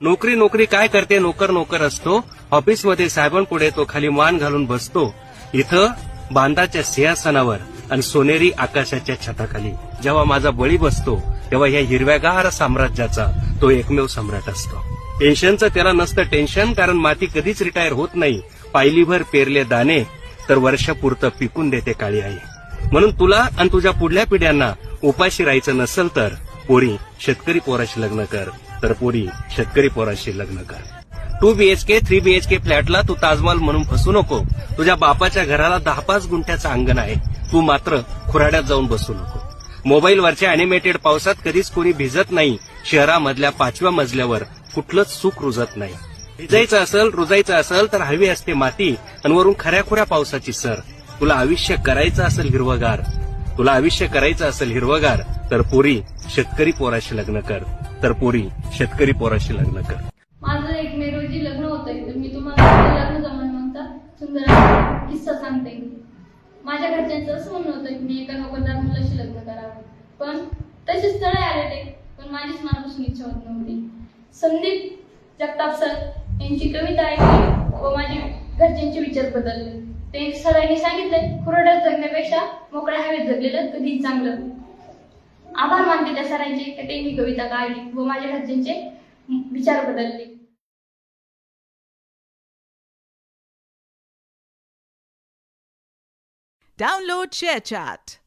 नोकरी नोकरी काय करते, नोकर नोकर असतो. ऑफिसमध्ये साहेबांपुढे तो खाली मान घालून बसतो. इथं बांधाच्या सिंहासनावर आणि सोनेरी आकाशाच्या छताखाली जेव्हा माझा बळी बसतो, तेव्हा या हिरव्यागार साम्राज्याचा तो एकमेव सम्राट असतो. पेन्शनचं त्याला नसतं टेन्शन, कारण माती कधीच रिटायर होत नाही. पायलीभर पेरले दाणे तर वर्षापुरतं पिकून देते काळी आई. म्हणून तुला आणि तुझ्या पुढल्या पिढ्यांना उपाशी राहायचं नसेल तर पोरी शेतकरी पोराशी लग्न कर, तर पोरी शेतकरी पोराशी लग्न कर. 2 BHK 3 BHK फ्लॅटला तू ताजमहाल म्हणून फसू नको. तुझ्या बापाच्या घराला 10-5 गुंठ्याचं अंगण आहे. तू मात्र खुराड्यात जाऊन बसू नको. मोबाईलवरच्या अॅनिमेटेड पावसात कधीच कोणी भिजत नाही. शहरामधल्या 5व्या मजल्यावर कुठलंच सुख रुजत नाही. रुजायचं असेल तर हवी असते माती आणि वरून खऱ्याखुऱ्या पावसाची सर. तुला आयुष्य करायचं असेल हिरवगार, तर पोरी शेतकरी पोराशी लग्न कर, तर पोरी शेतकरी पोराशी लग्न कर. माझं 1 मे रोजी लग्न होतंय, तर मी तुम्हाला लग्न जमान्याचा सुंदर किस्सा सांगते. माझ्या घरच्यांचं असं म्हणणं होतं की मी एका नोकरदार मुलाशी लग्न करावं, पण तसे स्थळ आलेले, पण माझीच मनापासून इच्छा होत नव्हती. संदीप जगताप सर यांची कविता ऐकली व माझे घरच्यांचे विचार बदलले. ते सरांनी सांगितलंय, खुराड्यात जगण्यापेक्षा मोकळ्या हवेत जगलेलं कधीच चांगलं. आभार मानते त्या सरांचे की त्यांनी कविता काढली व माझ्या घरच्यांचे विचार बदलले. Download ShareChat.